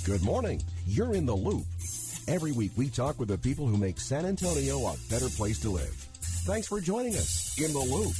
Good morning. You're in the loop. Every week we talk with the people who make San Antonio a better place to live. Thanks for joining us in the loop.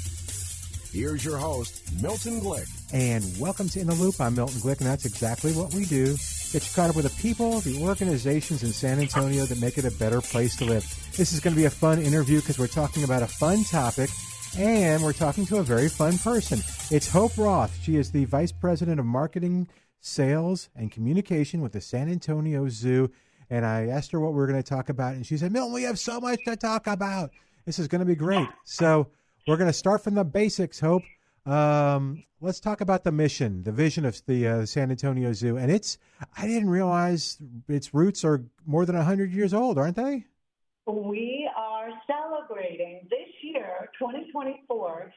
Here's your host, Milton Glick. And welcome to In the Loop. I'm Milton Glick, and that's exactly what we do. Get you caught up with the people, the organizations in San Antonio that make it a better place to live. This is going to be a fun interview because we're talking about a fun topic, and we're talking to a very fun person. It's Hope Roth. She is the Vice President of Marketing, Sales, and Communication with the San Antonio Zoo. And I asked her what we were going to talk about, and she said, Milton, we have so much to talk about. This is going to be great. So we're going to start from the basics, Hope. Let's talk about the mission, the vision of the San Antonio Zoo. And I didn't realize its roots are more than 100 years old, aren't they? We are celebrating this year, 2024,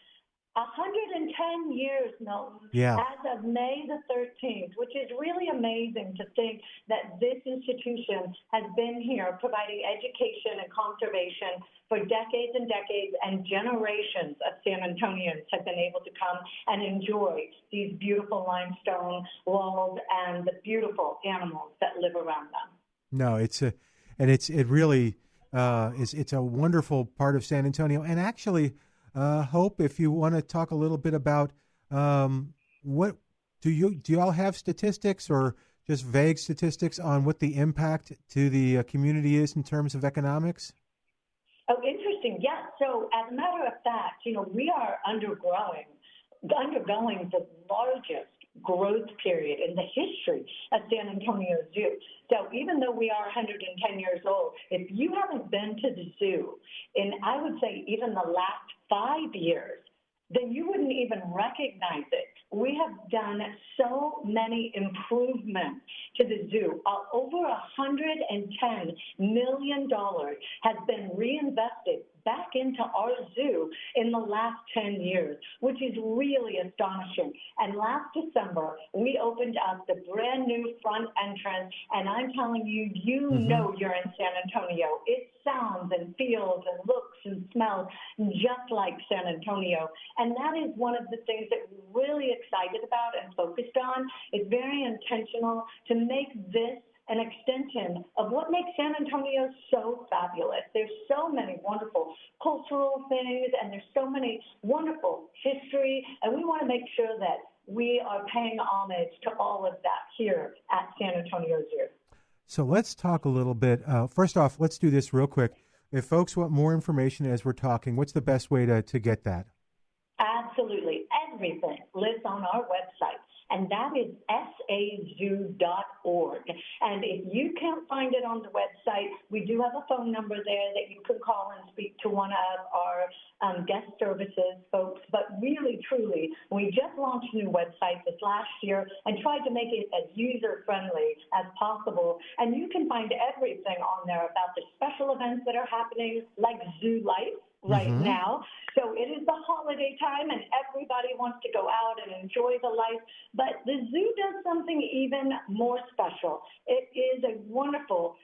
110 years, Milton, as of May the 13th, which is really amazing to think that this institution has been here providing education and conservation for decades and decades, and generations of San Antonians have been able to come and enjoy these beautiful limestone walls and the beautiful animals that live around them. No, it's a wonderful part of San Antonio. And actually, Hope, if you want to talk a little bit about what do you all have statistics or just vague statistics on what the impact to the community is in terms of economics? Oh, interesting. Yes. So as a matter of fact, we are undergoing the largest growth period in the history of San Antonio Zoo. So even though we are 110 years old, if you haven't been to the zoo in, I would say, even the last 5 years, then you wouldn't even recognize it. We have done so many improvements to the zoo. Over $110 million has been reinvested back into our zoo in the last 10 years, which is really astonishing. And last December, we opened up the brand new front entrance, and I'm telling you, know you're in San Antonio. It sounds and feels and looks and smells just like San Antonio. And that is one of the things that we're really excited about and focused on. It's very intentional to make this an extension of what makes San Antonio so fabulous. There's so many wonderful cultural things, and there's so many wonderful history, and we want to make sure that we are paying homage to all of that here at San Antonio Zoo. So let's talk a little bit. First off, let's do this real quick. If folks want more information as we're talking, what's the best way to get that? Absolutely. Everything lives on our website, and that is sazoo.org. And if you can't find it on the website, we do have a phone number there that you can call and speak to one of our guest services folks. But really, truly, we just launched a new website this last year and tried to make it as user-friendly as possible. And you can find everything on there about the special events that are happening, like Zoo Life right now. So it is the holiday time, and everybody wants to go out and enjoy the life. But the zoo does something even more special. It is a wonderful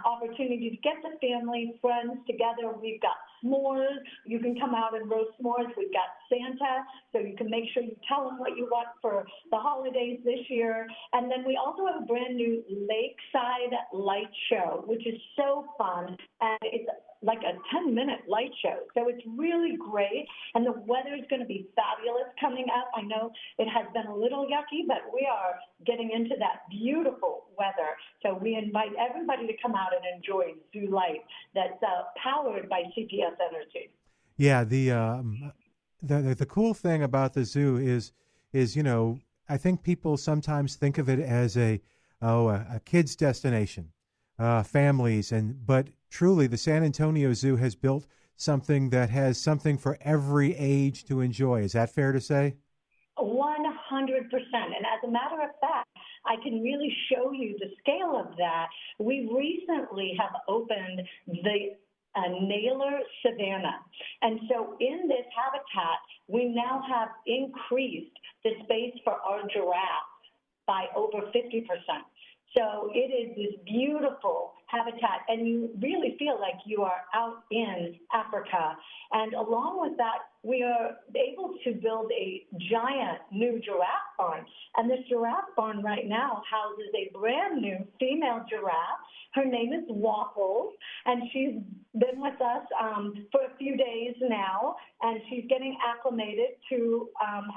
opportunity to get the family, friends together. We've got s'mores. You can come out and roast s'mores. We've got Santa, so you can make sure you tell them what you want for the holidays this year. And then we also have a brand new lakeside light show, which is so fun, and it's like a 10-minute light show. So it's really great, and the weather is going to be fabulous coming up. I know it has been a little yucky, but we are getting into that beautiful weather. So we invite everybody to come out and enjoy Zoo Light that's powered by CPS Energy. Yeah, the cool thing about the zoo is I think people sometimes think of it as a kid's destination, families, but truly the San Antonio Zoo has built something that has something for every age to enjoy. Is that fair to say? 100%. And as a matter of fact, I can really show you the scale of that. We recently have opened the Naylor Savannah. And so in this habitat, we now have increased the space for our giraffe by over 50%. So it is this beautiful habitat, and you really feel like you are out in Africa. And along with that, we are able to build a giant new giraffe barn. And this giraffe barn right now houses a brand new female giraffe. Her name is Waffles, and she's been with us for a few days now, and she's getting acclimated to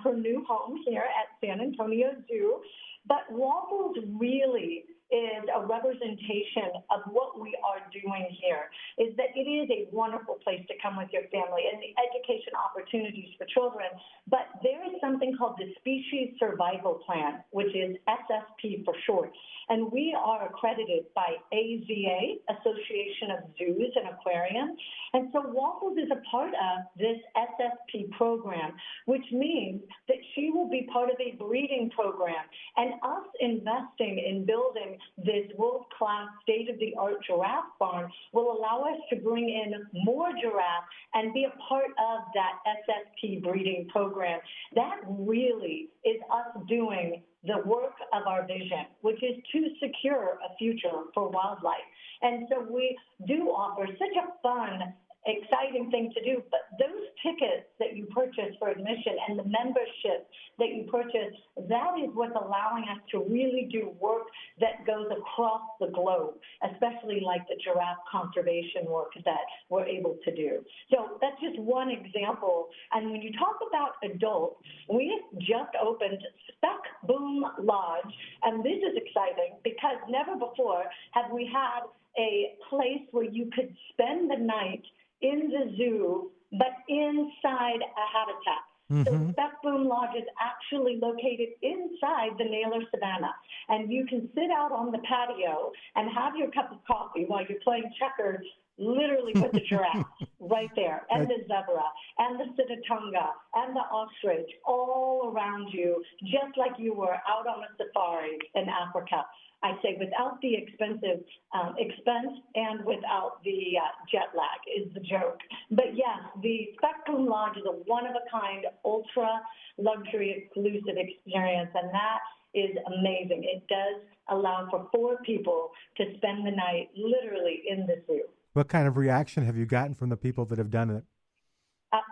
her new home here at San Antonio Zoo. But Waffles really is a representation of what we are doing here, is that it is a wonderful place to come with your family and the education opportunities for children. But there is something called the Species Survival Plan, which is SSP for short. And we are accredited by AZA, Association of Zoos and Aquariums. And so Waffles is a part of this SSP program, which means that she will be part of a breeding program. And us investing in building this world-class, state-of-the-art giraffe barn will allow us to bring in more giraffes and be a part of that SSP breeding program. That really is us doing the work of our vision, which is to secure a future for wildlife. And so we do offer such a fun, exciting thing to do, but those tickets that you purchase for admission and the membership that you purchase, that is what's allowing us to really do work that goes across the globe, especially like the giraffe conservation work that we're able to do. So that's just one example. And when you talk about adults, we just opened Spec Boom Lodge, and this is exciting because never before have we had a place where you could spend the night in the zoo, but inside a habitat. So Spec Boom Lodge is actually located inside the Naylor Savannah. And you can sit out on the patio and have your cup of coffee while you're playing checkers, literally with the giraffe right there, and the zebra, and the sitatunga, and the ostrich all around you, just like you were out on a safari in Africa. I say without the expense and without the jet lag is the joke. But yes, the Spec Boom Lodge is a one-of-a-kind, ultra-luxury exclusive experience, and that is amazing. It does allow for 4 people to spend the night literally in the zoo. What kind of reaction have you gotten from the people that have done it?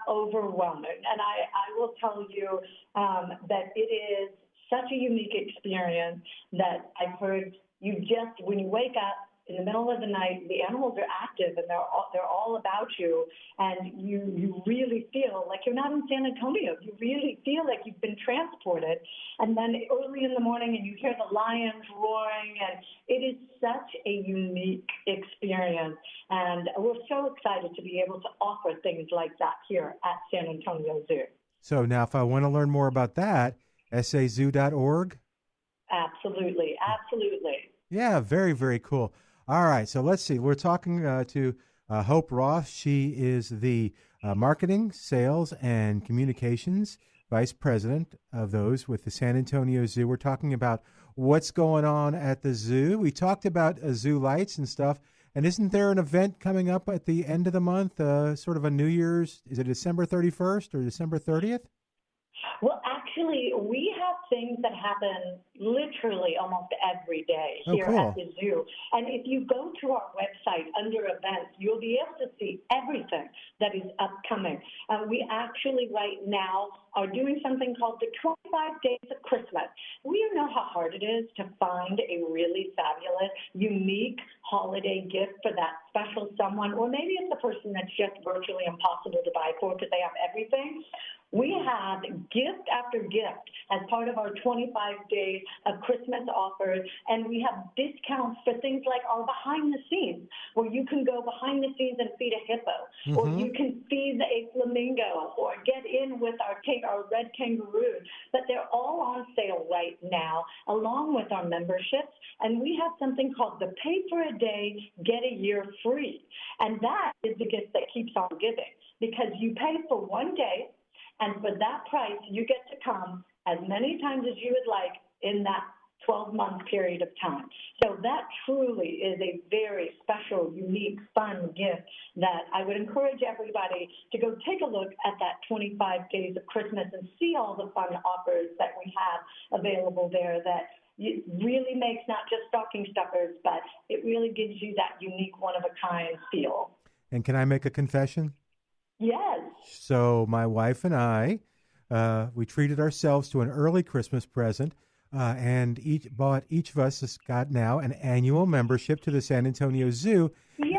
Overwhelming. And I will tell you that it is such a unique experience that I've heard when you wake up in the middle of the night, the animals are active and they're all about you, and you really feel like you're not in San Antonio. You really feel like you've been transported. And then early in the morning, and you hear the lions roaring, and it is such a unique experience. And we're so excited to be able to offer things like that here at San Antonio Zoo. So now, if I want to learn more about that, sazoo.org? Absolutely. Yeah, very, very cool. All right, so let's see. We're talking to Hope Roth. She is the Marketing, Sales, and Communications Vice President of those with the San Antonio Zoo. We're talking about what's going on at the zoo. We talked about zoo lights and stuff. And isn't there an event coming up at the end of the month, sort of a New Year's? Is it December 31st or December 30th? Well, actually, we have things that happen literally almost every day here at the zoo. And if you go to our website under events, you'll be able to see everything that is upcoming. We actually right now are doing something called the 25 Days of Christmas. We know how hard it is to find a really fabulous, unique holiday gift for that special someone, or maybe it's a person that's just virtually impossible to buy for because they have everything. We have gift after gift as part of our 25 days of Christmas offers, and we have discounts for things like our behind the scenes, where you can go behind the scenes and feed a hippo, or you can feed a flamingo, or get in with our red kangaroos. But they're all on sale right now, along with our memberships, and we have something called the Pay for a Day, Get a Year Free, and that is the gift that keeps on giving, because you pay for one day, and for that price, you get to come as many times as you would like in that 12-month period of time. So that truly is a very special, unique, fun gift that I would encourage everybody to go take a look at that 25 Days of Christmas and see all the fun offers that we have available there that it really makes not just stocking stuffers, but it really gives you that unique, one-of-a-kind feel. And can I make a confession? Yes. So my wife and I, we treated ourselves to an early Christmas present, and each of us has got now an annual membership to the San Antonio Zoo. Yay!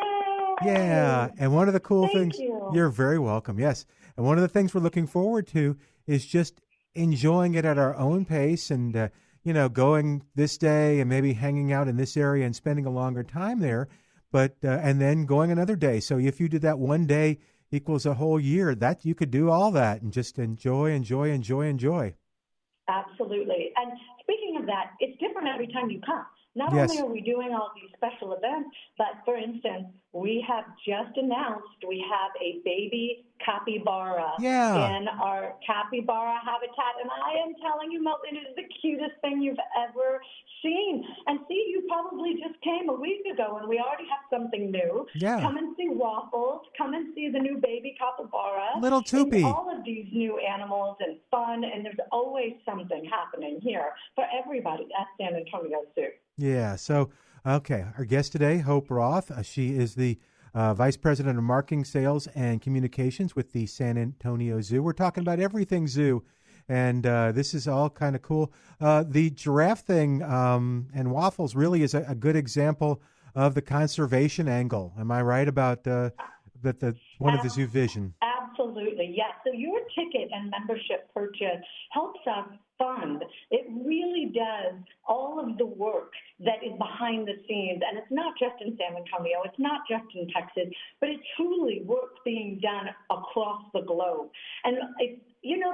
Yeah, and one of the cool things, you. you're very welcome, yes. And one of the things we're looking forward to is just enjoying it at our own pace and, going this day and maybe hanging out in this area and spending a longer time there, but and then going another day. So if you did that one day equals a whole year, that you could do all that and just enjoy. Absolutely. And speaking of that, it's different every time you come. Not Yes. only are we doing all these special events, but for instance, we have just announced we have a baby capybara Yeah. in our capybara habitat. And I am telling you, Milton, it is the cutest thing you've ever seen. And see, you probably just came a week ago and we already have something new. Yeah. Come and see Waffles. Come and see the new baby capybara. Little Tupi. And all of these new animals and fun. And there's always something happening here for everybody at San Antonio Zoo. Yeah. So, okay, our guest today, Hope Roth. She is the Vice President of Marketing, Sales, and Communications with the San Antonio Zoo. We're talking about everything zoo, and this is all kind of cool. The giraffe thing and Waffles really is a good example of the conservation angle. Am I right about that? The one of the zoo vision. Absolutely, yes. So your ticket and membership purchase helps us fund. It really does all of the work that is behind the scenes. And it's not just in San Antonio, it's not just in Texas, but it's truly work being done across the globe. And,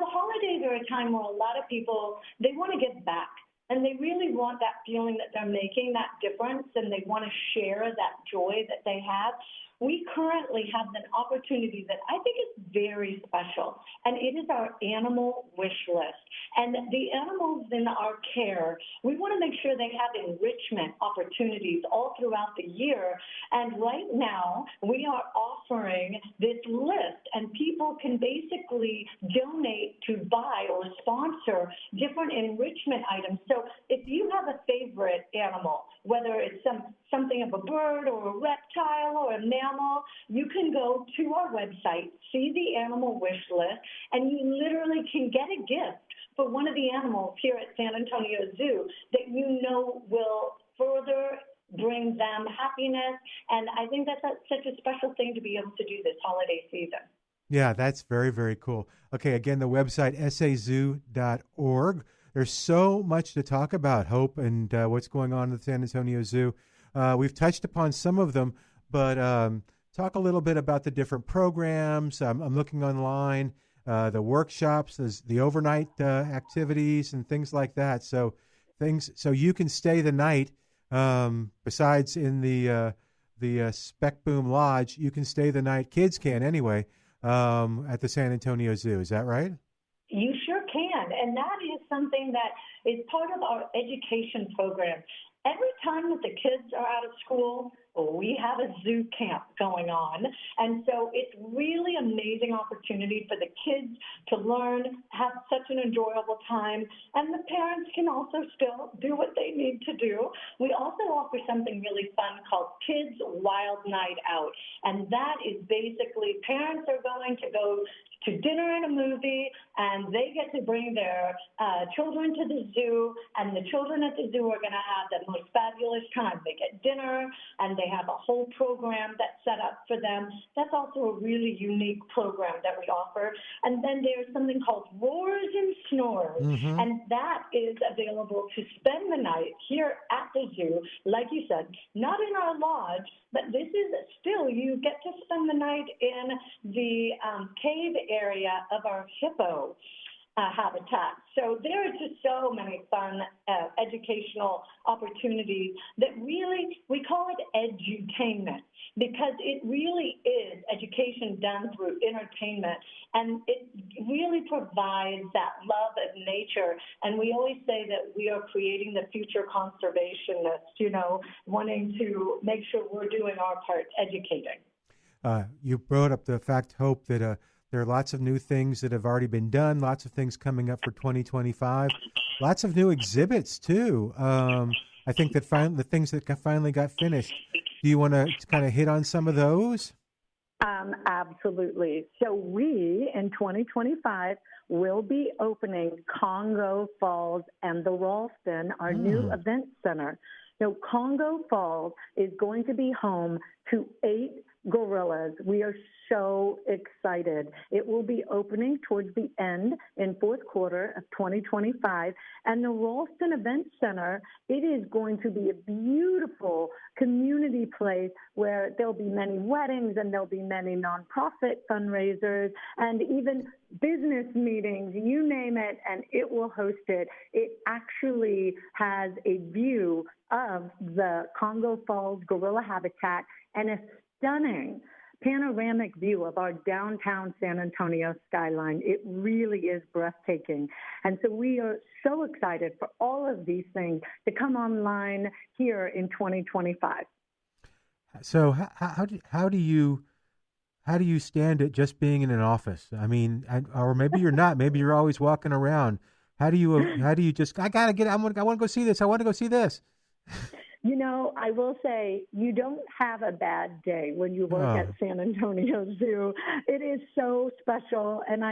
the holidays are a time where a lot of people, they want to give back. And they really want that feeling that they're making that difference and they want to share that joy that they have. We currently have an opportunity that I think is very special, and it is our animal wish list. And the animals in our care, we want to make sure they have enrichment opportunities all throughout the year. And right now, we are offering this list, and people can basically donate to buy or sponsor different enrichment items. So if you have a favorite animal, whether it's something of a bird or a reptile or a mammal, you can go to our website, see the animal wish list, and you literally can get a gift for one of the animals here at San Antonio Zoo that you know will further bring them happiness. And I think that's such a special thing to be able to do this holiday season. Yeah, that's very, very cool. Okay, again, the website, sazoo.org. There's so much to talk about, Hope, and what's going on at the San Antonio Zoo. We've touched upon some of them, but talk a little bit about the different programs. I'm looking online, the workshops, the overnight activities, and things like that. So you can stay the night. Besides in the Spec Boom Lodge, you can stay the night. Kids can anyway at the San Antonio Zoo. Is that right? You sure can, and that is something that is part of our education program. Every time that the kids are out of school, we have a zoo camp going on. And so it's really amazing opportunity for the kids to learn, have such an enjoyable time, and the parents can also still do what they need to do. We also offer something really fun called Kids Wild Night Out. And that is basically parents are going to go to dinner and a movie, and they get to bring their children to the zoo, and the children at the zoo are going to have the most fabulous time. They get dinner, and they have a whole program that's set up for them. That's also a really unique program that we offer. And then there's something called Roars and Snores, and that is available to spend the night here at the zoo, like you said, not in our lodge, but this is still, you get to spend the night in the cave area of our hippo habitat. So there are just so many fun educational opportunities that really, we call it edutainment, because it really is education done through entertainment, and it really provides that love of nature. And we always say that we are creating the future conservationists, wanting to make sure we're doing our part educating. You brought up the fact, Hope, that there are lots of new things that have already been done, lots of things coming up for 2025. lots of new exhibits too. I think that the things that finally got finished. Do you want to kind of hit on some of those? Absolutely. So we, in 2025, will be opening Congo Falls and the Ralston, our new event center. Now, Congo Falls is going to be home to 8 gorillas. We are so excited. It will be opening towards the end in fourth quarter of 2025. And the Ralston Event Center, it is going to be a beautiful community place where there'll be many weddings and there'll be many nonprofit fundraisers and even business meetings, you name it, and it will host it. It actually has a view of the Congo Falls gorilla habitat and a stunning panoramic view of our downtown San Antonio skyline. It really is breathtaking. And so we are so excited for all of these things to come online here in 2025. So how do you stand it just being in an office? I mean, or maybe you're not. Maybe you're always walking around. How do you just? I want to go see this. I want to go see this. You know, I will say you don't have a bad day when you work at San Antonio Zoo. It is so special, and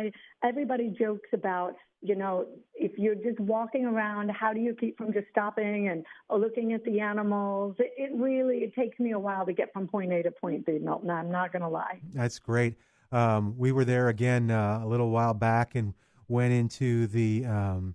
everybody jokes about, you know, if you're just walking around, how do you keep from just stopping and looking at the animals? It takes me a while to get from point A to point B, Milton. I'm not going to lie. That's great. We were there again a little while back and went into the.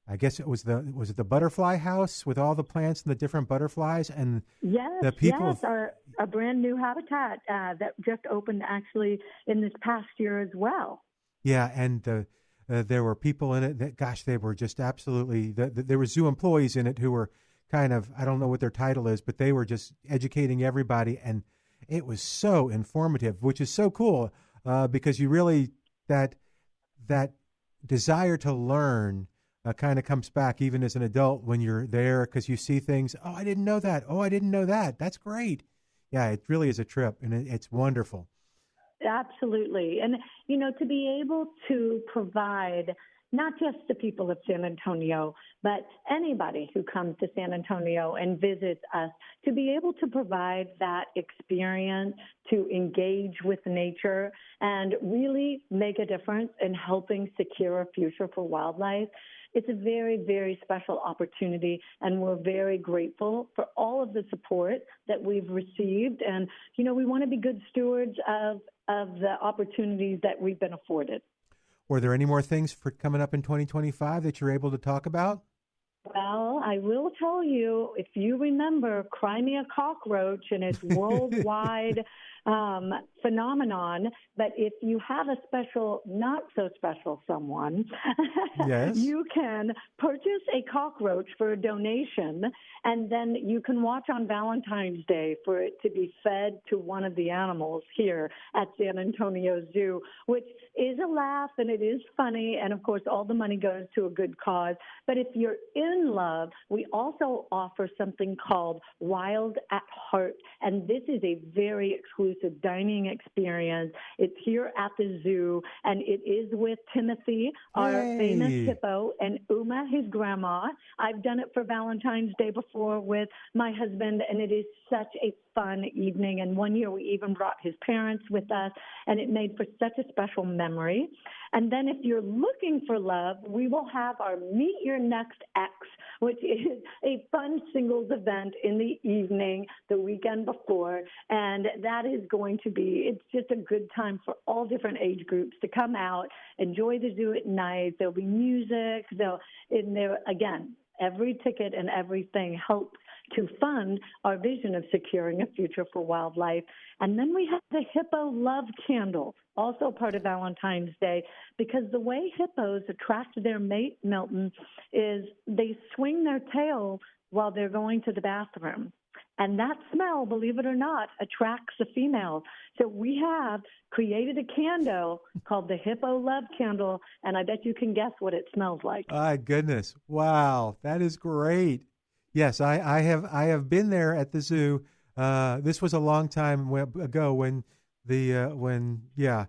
I guess was it the butterfly house with all the plants and the different butterflies and the people. Yes, a brand new habitat that just opened actually in this past year as well. Yeah, and there were people in it that, gosh, they were just absolutely. There were zoo employees in it who were kind of, I don't know what their title is, but they were just educating everybody, and it was so informative, which is so cool because you really that desire to learn. Kind of comes back even as an adult when you're there because you see things. Oh, I didn't know that. Oh, I didn't know that. That's great. Yeah, it really is a trip, and it's wonderful. Absolutely. And, you know, to be able to provide not just the people of San Antonio, but anybody who comes to San Antonio and visits us, to be able to provide that experience, to engage with nature and really make a difference in helping secure a future for wildlife. It's a very, very special opportunity, and we're very grateful for all of the support that we've received. And, you know, we want to be good stewards of the opportunities that we've been afforded. Were there any more things for coming up in 2025 that you're able to talk about? Well, I will tell you, if you remember Crimea cockroach and its worldwide phenomenon, but if you have a special, not so special someone, yes. You can purchase a cockroach for a donation, and then you can watch on Valentine's Day for it to be fed to one of the animals here at San Antonio Zoo, which is a laugh and it is funny, and of course all the money goes to a good cause. But if you're in love, we also offer something called Wild at Heart, and this is a very exclusive dining experience. It's here at the zoo, and it is with Timothy, our famous hippo, and Uma, his grandma. I've done it for Valentine's Day before with my husband, and it is such a fun evening. And one year we even brought his parents with us, and it made for such a special memory. And then if you're looking for love, we will have our Meet Your Next Ex, which is a fun singles event in the evening, the weekend before. And that is going to be, it's just a good time for all different age groups to come out, enjoy the zoo at night. There'll be music. Again, every ticket and everything helps to fund our vision of securing a future for wildlife. And then we have the Hippo Love Candle, also part of Valentine's Day, because the way hippos attract their mate, Milton, is they swing their tail while they're going to the bathroom. And that smell, believe it or not, attracts the female. So we have created a candle called the Hippo Love Candle, and I bet you can guess what it smells like. My goodness. Wow, that is great. Yes, I have been there at the zoo. This was a long time ago when the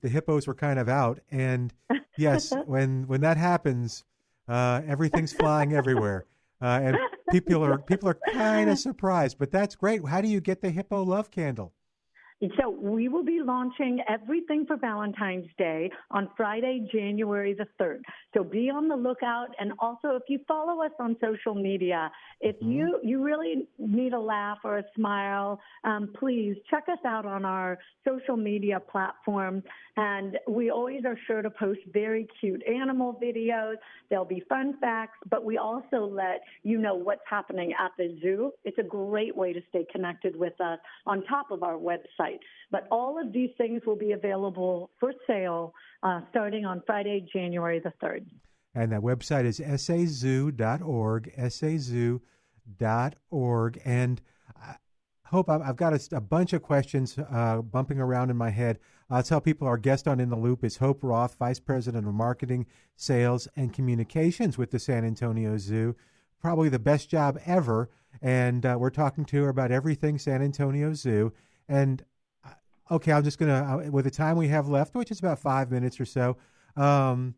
hippos were kind of out, and yes, when that happens, Everything's flying everywhere. And people are kind of surprised, but that's great. How do you get the hippo love candle? So we will be launching everything for Valentine's Day on Friday, January the 3rd. So be on the lookout. And also, if you follow us on social media, if you really need a laugh or a smile, please check us out on our social media platforms. And we always are sure to post very cute animal videos. There'll be fun facts, but we also let you know what's happening at the zoo. It's a great way to stay connected with us on top of our website. But all of these things will be available for sale starting on Friday, January the 3rd. And that website is sazoo.org, sazoo.org. And I hope I've got a bunch of questions bumping around in my head. I'll tell people our guest on In the Loop is Hope Roth, Vice President of Marketing, Sales, and Communications with the San Antonio Zoo. Probably the best job ever. And we're talking to her about everything San Antonio Zoo. And okay, I'm just going to, with the time we have left, which is about 5 minutes or so, how,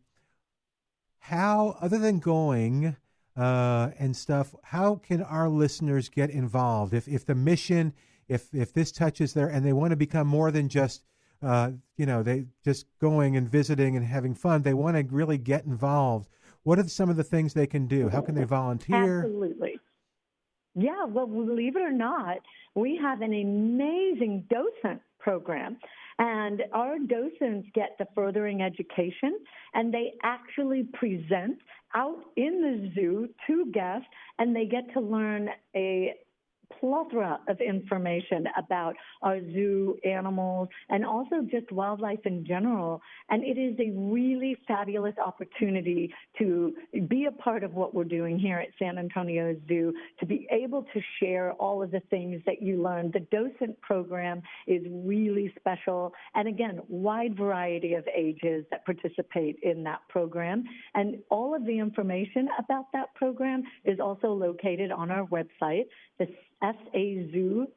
other than going and stuff, how can our listeners get involved? If the mission, if this touches their, and they want to become more than just, they just going and visiting and having fun, they want to really get involved. What are some of the things they can do? How can they volunteer? Absolutely. Yeah, well, believe it or not, we have an amazing docent program, and our docents get the furthering education, and they actually present out in the zoo to guests, and they get to learn a plethora of information about our zoo animals and also just wildlife in general. And it is a really fabulous opportunity to be a part of what we're doing here at San Antonio Zoo, to be able to share all of the things that you learn. The docent program is really special. And again, wide variety of ages that participate in that program. And all of the information about that program is also located on our website, the sazoo.org.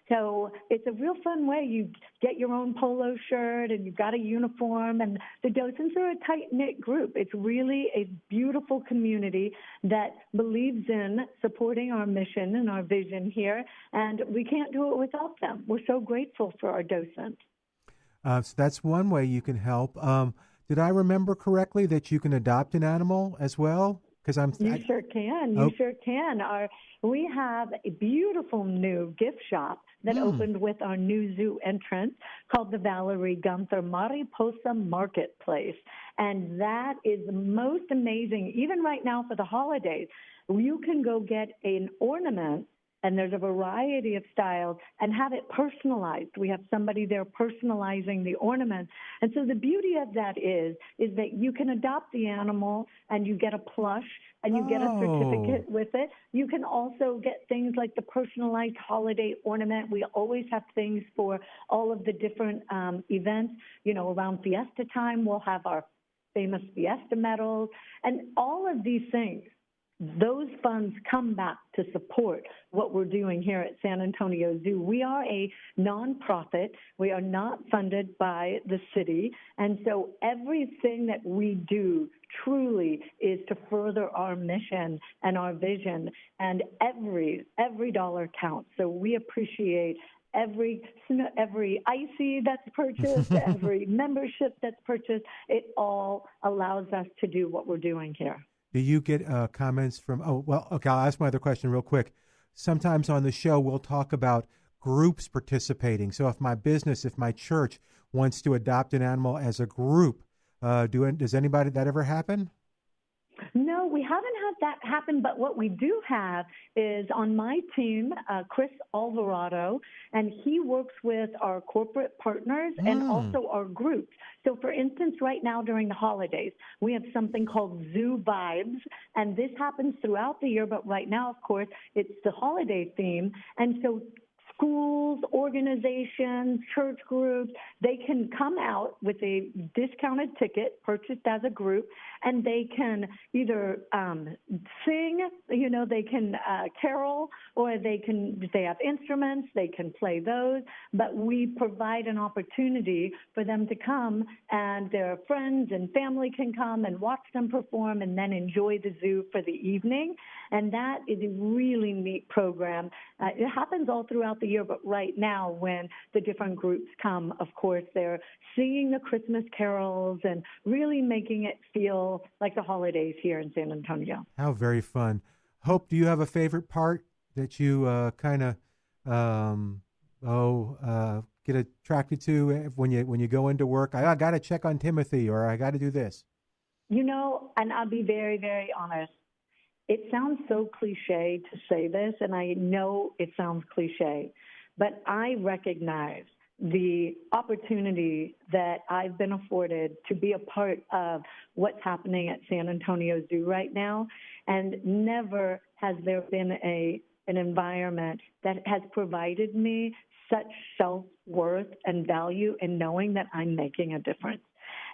So it's a real fun way. You get your own polo shirt and you've got a uniform, and the docents are a tight-knit group. It's really a beautiful community that believes in supporting our mission and our vision here, and we can't do it without them. We're so grateful for our docents. So that's one way you can help. Did I remember correctly that you can adopt an animal as well? You sure can. You sure can. We have a beautiful new gift shop that opened with our new zoo entrance called the Valerie Gunther Mariposa Marketplace. And that is the most amazing, even right now for the holidays. You can go get an ornament, and there's a variety of styles, and have it personalized. We have somebody there personalizing the ornament. And so the beauty of that is that you can adopt the animal and you get a plush and you get a certificate with it. You can also get things like the personalized holiday ornament. We always have things for all of the different events. Around Fiesta time, we'll have our famous Fiesta medals and all of these things. Those funds come back to support what we're doing here at San Antonio Zoo. We are a nonprofit. We are not funded by the city. And so everything that we do truly is to further our mission and our vision. And every dollar counts. So we appreciate every icy that's purchased, every membership that's purchased. It all allows us to do what we're doing here. Do you get comments from, okay, I'll ask my other question real quick. Sometimes on the show, we'll talk about groups participating. So if my church wants to adopt an animal as a group, does anybody, that ever happen? No, we haven't had that happen, but what we do have is on my team, Chris Alvarado, and he works with our corporate partners and also our groups. So, for instance, right now during the holidays, we have something called Zoo Vibes, and this happens throughout the year, but right now, of course, it's the holiday theme. And so schools, organizations, church groups, they can come out with a discounted ticket purchased as a group, and they can either sing, they can carol, or they have instruments, they can play those, but we provide an opportunity for them to come, and their friends and family can come and watch them perform and then enjoy the zoo for the evening. And that is a really neat program. It happens all throughout the year, but right now when the different groups come, of course, they're singing the Christmas carols and really making it feel like the holidays here in San Antonio. How very fun. Hope, do you have a favorite part that you get attracted to when you go into work? I got to check on Timothy, or I got to do this. And I'll be very, very honest. It sounds so cliche to say this, and I know it sounds cliche, but I recognize the opportunity that I've been afforded to be a part of what's happening at San Antonio Zoo right now, and never has there been an environment that has provided me such self-worth and value in knowing that I'm making a difference.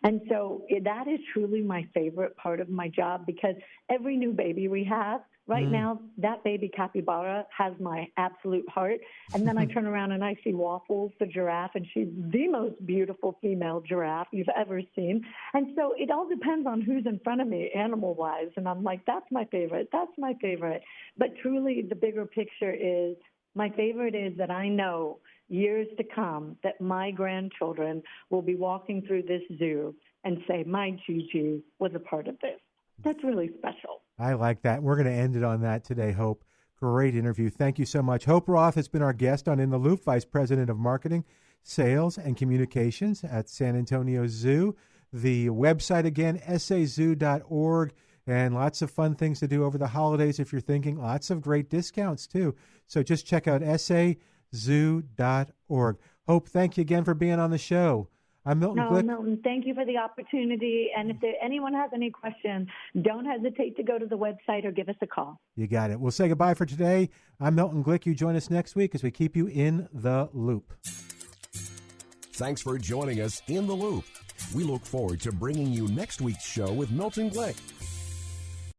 And so that is truly my favorite part of my job, because every new baby we have, right now, that baby capybara has my absolute heart. And then I turn around and I see Waffles, the giraffe, and she's the most beautiful female giraffe you've ever seen. And so it all depends on who's in front of me, animal-wise. And I'm like, that's my favorite. That's my favorite. But truly, the bigger picture is, my favorite is that I know years to come that my grandchildren will be walking through this zoo and say, my Gigi was a part of this. That's really special. I like that. We're going to end it on that today, Hope. Great interview. Thank you so much. Hope Roth has been our guest on In the Loop, Vice President of Marketing, Sales, and Communications at San Antonio Zoo. The website, again, sazoo.org, and lots of fun things to do over the holidays if you're thinking. Lots of great discounts, too. So just check out sazoo.org. Hope, thank you again for being on the show. I'm Milton Glick. Milton, thank you for the opportunity. And if anyone has any questions, don't hesitate to go to the website or give us a call. You got it. We'll say goodbye for today. I'm Milton Glick. You join us next week as we keep you in the loop. Thanks for joining us in the loop. We look forward to bringing you next week's show with Milton Glick.